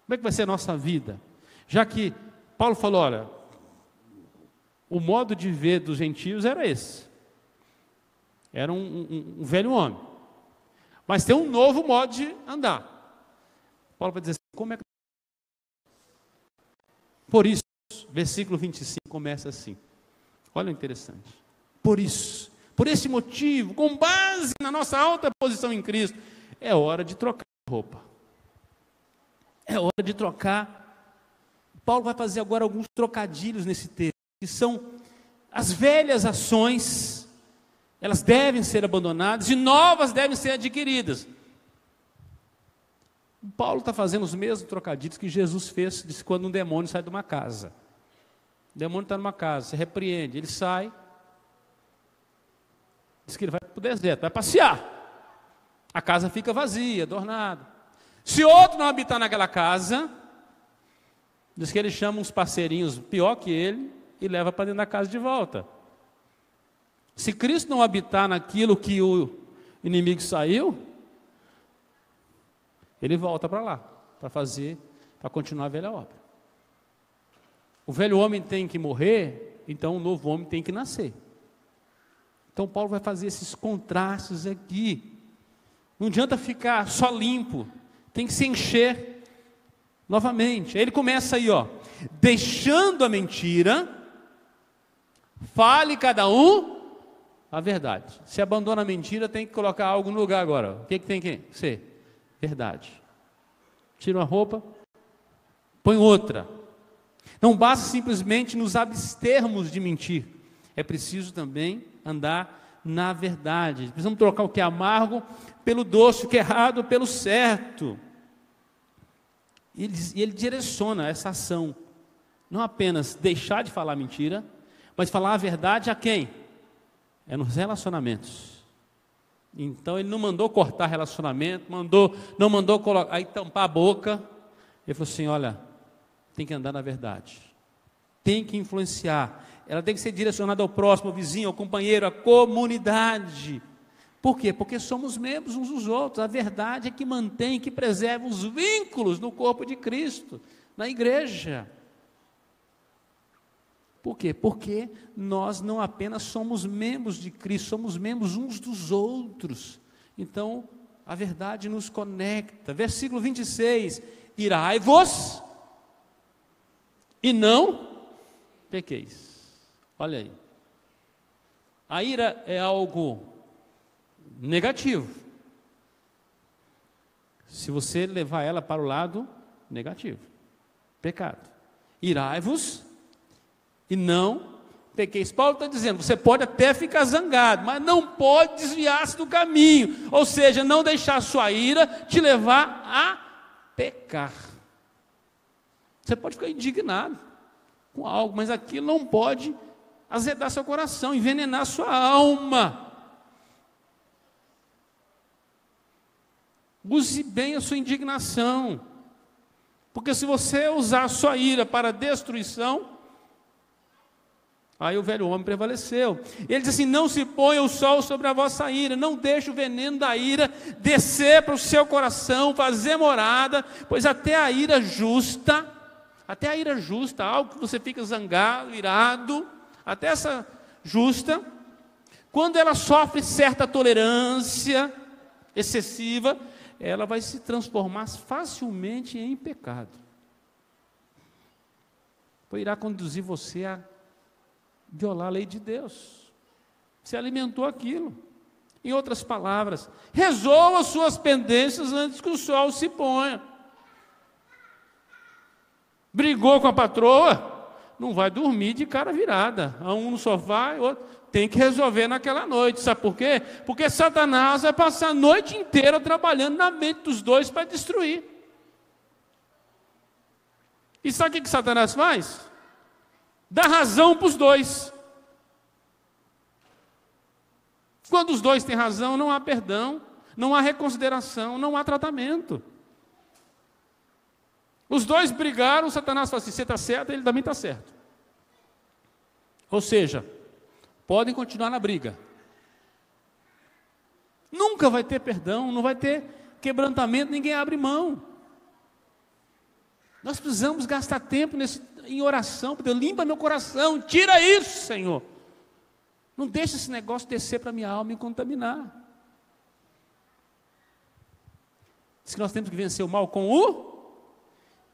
Como é que vai ser a nossa vida? Já que Paulo falou, olha, o modo de ver dos gentios era esse. Era um velho homem. Mas tem um novo modo de andar. Paulo vai dizer assim, como é que... Por isso, versículo 25 começa assim. Olha interessante. Por isso, por esse motivo, com base na nossa alta posição em Cristo, é hora de trocar roupa. É hora de trocar. Paulo vai fazer agora alguns trocadilhos nesse texto, que são as velhas ações, elas devem ser abandonadas e novas devem ser adquiridas. Paulo está fazendo os mesmos trocadilhos que Jesus fez quando um demônio sai de uma casa. O demônio está numa casa, você repreende, ele sai, diz que ele vai para o deserto, vai passear. A casa fica vazia, adornada. Se outro não habitar naquela casa, diz que ele chama uns parceirinhos pior que ele e leva para dentro da casa de volta. Se Cristo não habitar naquilo que o inimigo saiu, ele volta para lá, para continuar a velha obra. O velho homem tem que morrer, então o novo homem tem que nascer. Então Paulo vai fazer esses contrastes aqui. Não adianta ficar só limpo, tem que se encher novamente. Aí ele começa aí, ó, deixando a mentira, fale cada um a verdade. Se abandona a mentira, tem que colocar algo no lugar agora. O que tem que ser? Verdade. Tira uma roupa, põe outra. Não basta simplesmente nos abstermos de mentir. É preciso também andar na verdade. Precisamos trocar o que é amargo pelo doce, o que é errado pelo certo. E ele direciona essa ação. Não apenas deixar de falar mentira, mas falar a verdade a quem? É nos relacionamentos. Então ele não mandou cortar relacionamento, não mandou aí tampar a boca. Ele falou assim, olha, tem que andar na verdade. Tem que influenciar. Ela tem que ser direcionada ao próximo, ao vizinho, ao companheiro, à comunidade. Por quê? Porque somos membros uns dos outros. A verdade é que mantém, que preserva os vínculos no corpo de Cristo, na igreja. Por quê? Porque nós não apenas somos membros de Cristo, somos membros uns dos outros. Então, a verdade nos conecta. Versículo 26, irai-vos e não pequeis. Olha aí. A ira é algo negativo. Se você levar ela para o lado negativo, pecado. Irai-vos e não pequeis. Paulo está dizendo, você pode até ficar zangado, mas não pode desviar-se do caminho, ou seja, não deixar sua ira te levar a pecar. Você pode ficar indignado com algo, mas aquilo não pode azedar seu coração, envenenar sua alma. Use bem a sua indignação, porque se você usar a sua ira para destruição, aí o velho homem prevaleceu. Ele diz assim, não se ponha o sol sobre a vossa ira, não deixe o veneno da ira descer para o seu coração, fazer morada, pois até a ira justa até a ira justa, algo que você fica zangado, irado, até essa justa, quando ela sofre certa tolerância excessiva, ela vai se transformar facilmente em pecado. Pois irá conduzir você a violar a lei de Deus. Você alimentou aquilo. Em outras palavras, resolva suas pendências antes que o sol se ponha. Brigou com a patroa, não vai dormir de cara virada. Um no sofá, outro. Tem que resolver naquela noite. Sabe por quê? Porque Satanás vai passar a noite inteira trabalhando na mente dos dois para destruir. E sabe o que Satanás faz? Dá razão para os dois. Quando os dois têm razão, não há perdão, não há reconsideração, não há tratamento. Os dois brigaram, Satanás fala assim, você está certo, ele também está certo. Ou seja, podem continuar na briga. Nunca vai ter perdão, não vai ter quebrantamento, ninguém abre mão. Nós precisamos gastar tempo em oração, Deus, limpa meu coração, tira isso, Senhor. Não deixe esse negócio descer para a minha alma e contaminar. Diz que nós temos que vencer o mal com o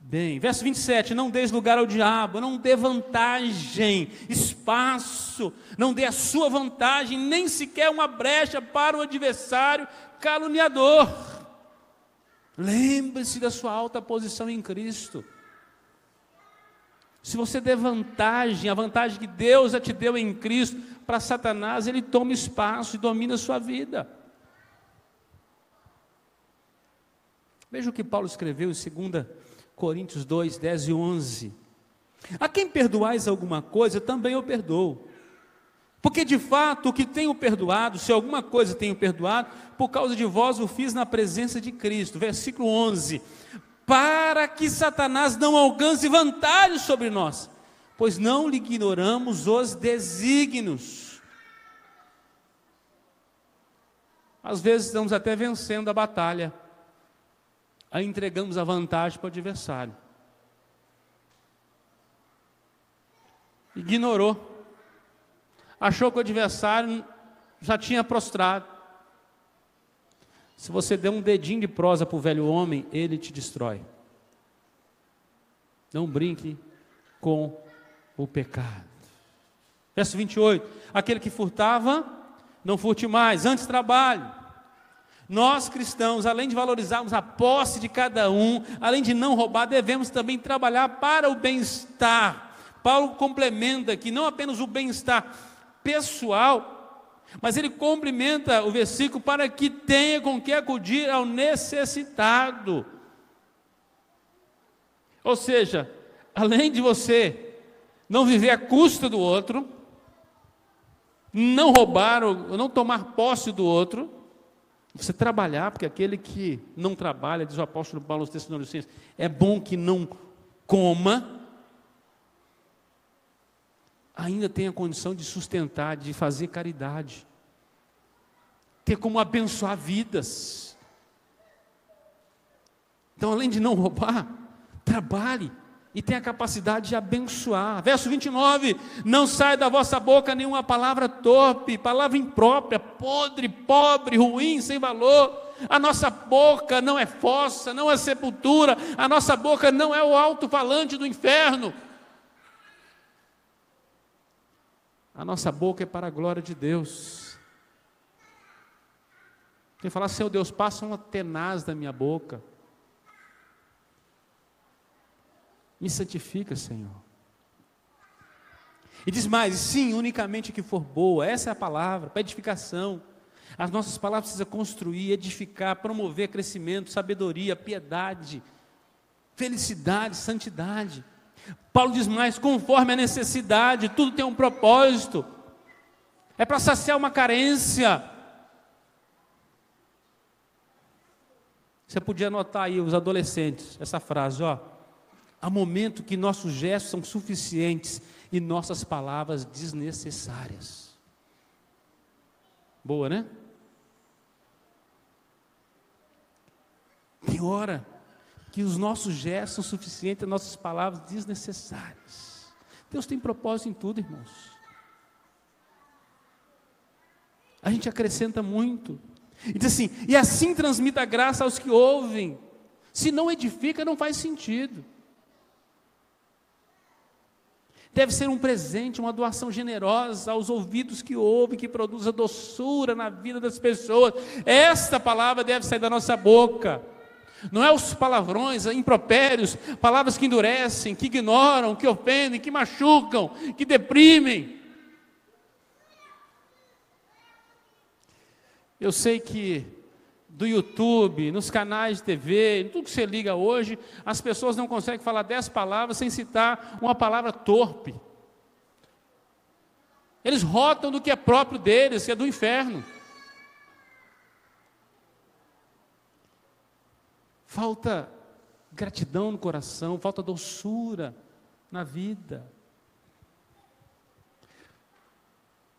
bem. Verso 27, não dês lugar ao diabo, não dê vantagem, espaço, não dê a sua vantagem, nem sequer uma brecha para o adversário caluniador. Lembre-se da sua alta posição em Cristo. Se você der vantagem, a vantagem que Deus já te deu em Cristo, para Satanás, ele toma espaço e domina a sua vida. Veja o que Paulo escreveu em 2 Coríntios 2, 10 e 11. A quem perdoais alguma coisa, também eu perdoo. Porque de fato, o que tenho perdoado, se alguma coisa tenho perdoado, por causa de vós o fiz na presença de Cristo. Versículo 11. Para que Satanás não alcance vantagem sobre nós, pois não lhe ignoramos os desígnios. Às vezes estamos até vencendo a batalha, aí entregamos a vantagem para o adversário. Ignorou, achou que o adversário já tinha prostrado. Se você der um dedinho de prosa para o velho homem, ele te destrói. Não brinque com o pecado. Verso 28, aquele que furtava, não furte mais, antes trabalhe. Nós cristãos, além de valorizarmos a posse de cada um, além de não roubar, devemos também trabalhar para o bem-estar. Paulo complementa aqui, não apenas o bem-estar pessoal, mas ele complementa o versículo para que tenha com que acudir ao necessitado. Ou seja, além de você não viver à custa do outro, não roubar ou não tomar posse do outro, você trabalhar, porque aquele que não trabalha, diz o apóstolo Paulo aos Tessalonicenses, é bom que não coma, ainda tem a condição de sustentar, de fazer caridade, ter como abençoar vidas. Então, além de não roubar, trabalhe e tenha a capacidade de abençoar. Verso 29, não sai da vossa boca nenhuma palavra torpe, palavra imprópria, podre, pobre, ruim, sem valor. A nossa boca não é fossa, não é sepultura, a nossa boca não é o alto-falante do inferno. A nossa boca é para a glória de Deus. Quem falar, Senhor Deus, passa uma tenaz da minha boca. Me santifica, Senhor. E diz mais, sim, unicamente que for boa. Essa é a palavra, para edificação. As nossas palavras precisam construir, edificar, promover crescimento, sabedoria, piedade, felicidade, santidade. Paulo diz mais, conforme a necessidade, tudo tem um propósito, é para saciar uma carência. Você podia anotar aí, os adolescentes, essa frase, ó, há momento que nossos gestos são suficientes e nossas palavras desnecessárias. Boa, né? Tem hora que os nossos gestos são suficientes, as nossas palavras desnecessárias. Deus tem propósito em tudo, irmãos. A gente acrescenta muito. E diz assim, e assim transmita a graça aos que ouvem. Se não edifica, não faz sentido. Deve ser um presente, uma doação generosa aos ouvidos que ouvem, que produza doçura na vida das pessoas. Esta palavra deve sair da nossa boca. Não é os palavrões, impropérios, palavras que endurecem, que ignoram, que ofendem, que machucam, que deprimem. Eu sei que do YouTube, nos canais de TV, em tudo que você liga hoje, as pessoas não conseguem falar 10 palavras sem citar uma palavra torpe. Eles rotam do que é próprio deles, que é do inferno. Falta gratidão no coração, falta doçura na vida.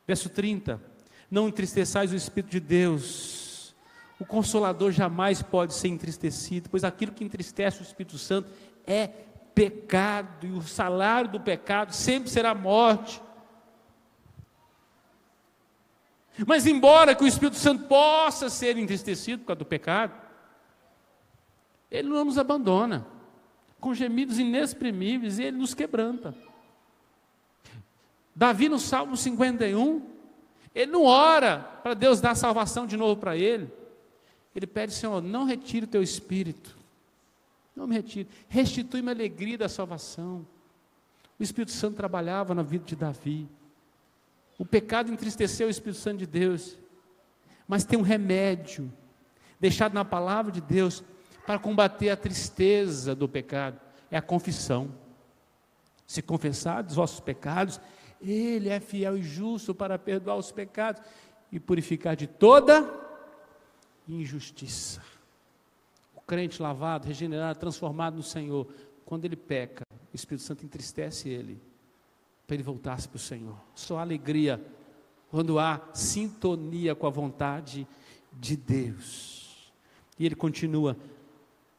Verso 30. Não entristeçais o Espírito de Deus. O Consolador jamais pode ser entristecido, pois aquilo que entristece o Espírito Santo é pecado, e o salário do pecado sempre será morte. Mas embora que o Espírito Santo possa ser entristecido por causa do pecado, ele não nos abandona. Com gemidos inexprimíveis, ele nos quebranta. Davi no Salmo 51, ele não ora para Deus dar salvação de novo para ele. Ele pede, Senhor, não retire o teu espírito. Não me retire. Restitui-me a alegria da salvação. O Espírito Santo trabalhava na vida de Davi. O pecado entristeceu o Espírito Santo de Deus. Mas tem um remédio, deixado na palavra de Deus, para combater a tristeza do pecado. É a confissão. Se confessares os vossos pecados, Ele é fiel e justo para perdoar os pecados e purificar de toda injustiça. O crente lavado, regenerado, transformado no Senhor, quando ele peca, o Espírito Santo entristece ele, para ele voltar-se para o Senhor. Só há alegria quando há sintonia com a vontade de Deus. E ele continua,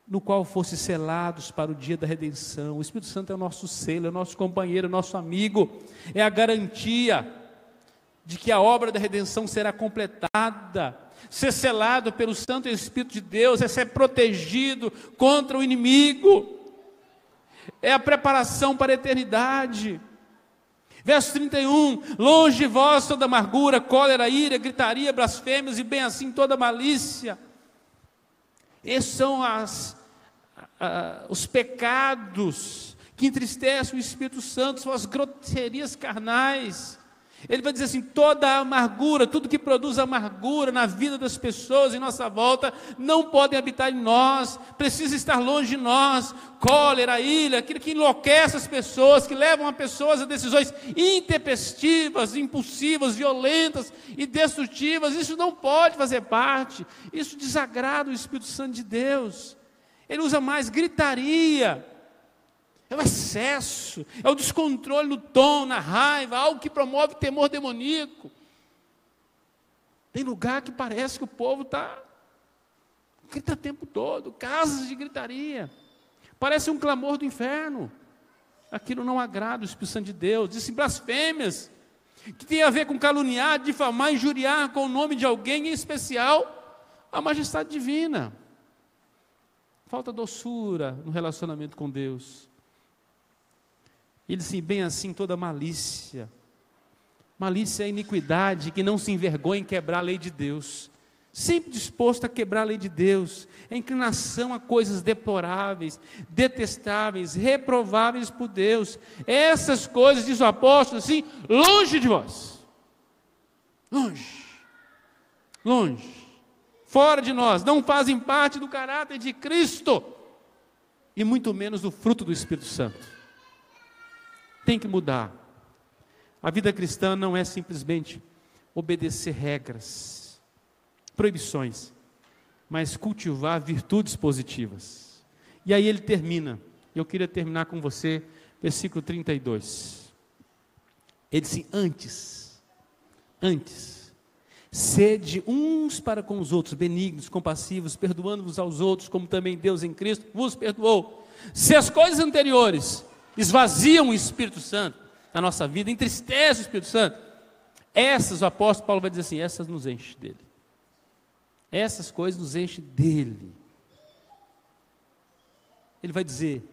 no qual fosse selados para o dia da redenção. O Espírito Santo é o nosso selo, é o nosso companheiro, é o nosso amigo, é a garantia de que a obra da redenção será completada. Ser selado pelo Santo Espírito de Deus é ser protegido contra o inimigo, é a preparação para a eternidade. Verso 31, longe de vós toda amargura, cólera, ira, gritaria, blasfêmias e bem assim toda malícia. Esses são os pecados que entristecem o Espírito Santo, são as grosserias carnais. Ele vai dizer assim, toda a amargura, tudo que produz amargura na vida das pessoas em nossa volta, não podem habitar em nós, precisa estar longe de nós. Cólera, ira, aquilo que enlouquece as pessoas, que levam as pessoas a decisões intempestivas, impulsivas, violentas e destrutivas, isso não pode fazer parte, isso desagrada o Espírito Santo de Deus. Ele usa mais gritaria, é o excesso, é o descontrole no tom, na raiva, algo que promove temor demoníaco. Tem lugar que parece que o povo grita o tempo todo, casas de gritaria, parece um clamor do inferno. Aquilo não agrada o Espírito Santo de Deus. Dizem blasfêmias, que tem a ver com caluniar, difamar, injuriar com o nome de alguém, em especial a majestade divina. Falta doçura no relacionamento com Deus. Ele diz assim, bem assim toda malícia. Malícia é iniquidade, que não se envergonha em quebrar a lei de Deus. Sempre disposto a quebrar a lei de Deus. É inclinação a coisas deploráveis, detestáveis, reprováveis por Deus. Essas coisas, diz o apóstolo assim, longe de vós. Longe. Longe. Fora de nós. Não fazem parte do caráter de Cristo. E muito menos do fruto do Espírito Santo. Tem que mudar. A vida cristã não é simplesmente obedecer regras, proibições, mas cultivar virtudes positivas. E aí ele termina. Eu queria terminar com você, versículo 32. Ele diz assim, antes, Sede uns para com os outros, benignos, compassivos, perdoando-vos aos outros, como também Deus em Cristo vos perdoou. Se as coisas anteriores esvaziam o Espírito Santo na nossa vida, entristecem o Espírito Santo, essas, o apóstolo Paulo vai dizer assim, essas nos enchem dele. Essas coisas nos enchem dele. Ele vai dizer,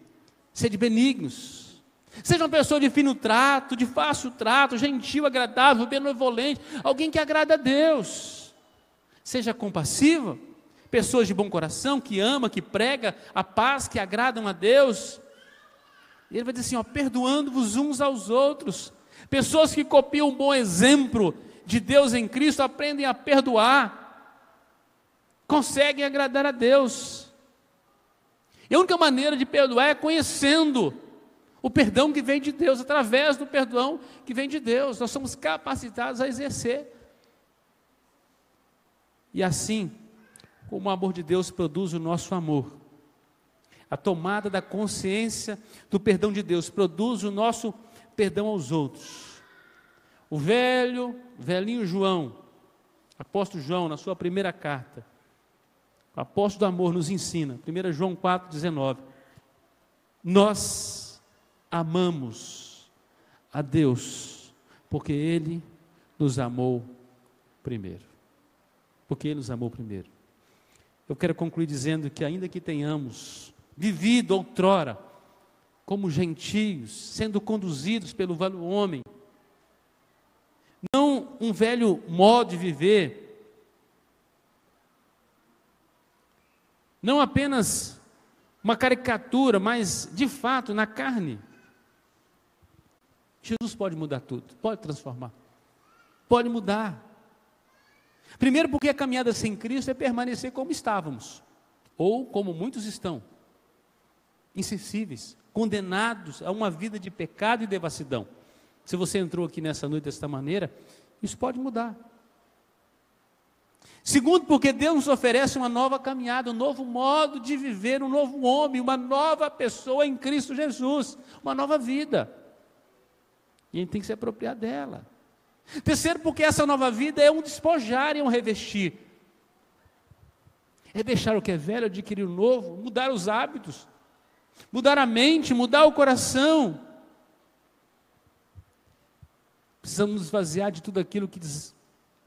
sede benignos, seja uma pessoa de fino trato, de fácil trato, gentil, agradável, benevolente, alguém que agrada a Deus. Seja compassiva, pessoas de bom coração, que ama, que prega a paz, que agradam a Deus. E ele vai dizer assim, ó, perdoando-vos uns aos outros. Pessoas que copiam um bom exemplo de Deus em Cristo, aprendem a perdoar, conseguem agradar a Deus. E a única maneira de perdoar é conhecendo o perdão que vem de Deus, através do perdão que vem de Deus. Nós somos capacitados a exercer. E assim, como o amor de Deus produz o nosso amor, a tomada da consciência do perdão de Deus produz o nosso perdão aos outros. O velhinho João, apóstolo João, na sua primeira carta, o apóstolo do amor nos ensina, 1 João 4,19, nós amamos a Deus, porque Ele nos amou primeiro. Porque Ele nos amou primeiro. Eu quero concluir dizendo que ainda que tenhamos vivido outrora, como gentios, sendo conduzidos pelo velho homem, não um velho modo de viver, não apenas uma caricatura, mas de fato na carne. Jesus pode mudar tudo, pode transformar, pode mudar. Primeiro porque a caminhada sem Cristo é permanecer como estávamos, ou como muitos estão, insensíveis, condenados a uma vida de pecado e devassidão. Se você entrou aqui nessa noite desta maneira, isso pode mudar. Segundo, porque Deus nos oferece uma nova caminhada, um novo modo de viver, um novo homem, uma nova pessoa em Cristo Jesus, uma nova vida. E a gente tem que se apropriar dela. Terceiro, porque essa nova vida é um despojar e um revestir. É deixar o que é velho, adquirir o novo, mudar os hábitos, mudar a mente, mudar o coração. Precisamos nos esvaziar de tudo aquilo que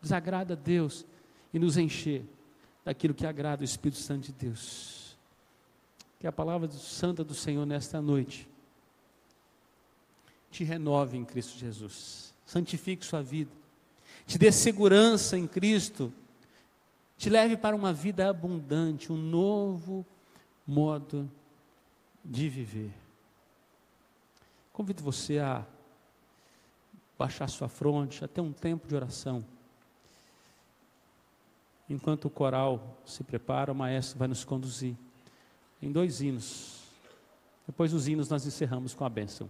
desagrada a Deus e nos encher daquilo que agrada o Espírito Santo de Deus. Que a palavra santa do Senhor nesta noite te renove em Cristo Jesus, santifique sua vida, te dê segurança em Cristo, te leve para uma vida abundante, um novo modo de viver. Convido você a baixar sua fronte, a ter um tempo de oração. Enquanto o coral se prepara, o maestro vai nos conduzir em 2 hinos. Depois dos hinos nós encerramos com a bênção.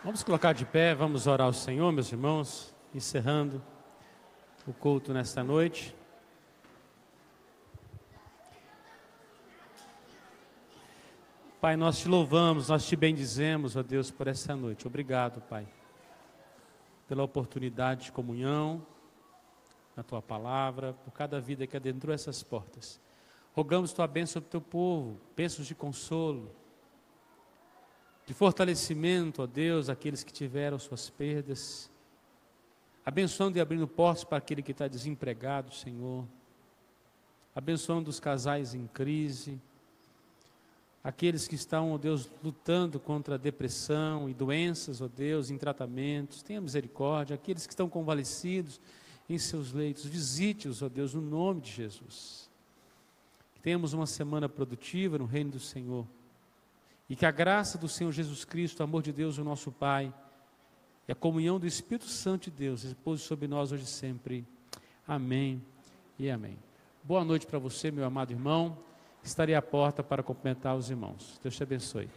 Vamos colocar de pé, vamos orar ao Senhor, meus irmãos, encerrando o culto nesta noite. Pai, nós te louvamos, nós te bendizemos, ó Deus, por essa noite. Obrigado, Pai, pela oportunidade de comunhão na Tua palavra, por cada vida que adentrou essas portas. Rogamos Tua bênção sobre o Teu povo, bênçãos de consolo, de fortalecimento, ó Deus, aqueles que tiveram suas perdas, abençoando e abrindo portas para aquele que está desempregado, Senhor, abençoando os casais em crise, aqueles que estão, ó Deus, lutando contra a depressão e doenças, ó Deus, em tratamentos, tenha misericórdia, aqueles que estão convalescidos em seus leitos, visite-os, ó Deus, no nome de Jesus. Que tenhamos uma semana produtiva no reino do Senhor, e que a graça do Senhor Jesus Cristo, o amor de Deus, o nosso Pai, e a comunhão do Espírito Santo de Deus, repouse sobre nós hoje e sempre. Amém e amém. Boa noite para você, meu amado irmão. Estarei à porta para cumprimentar os irmãos. Deus te abençoe.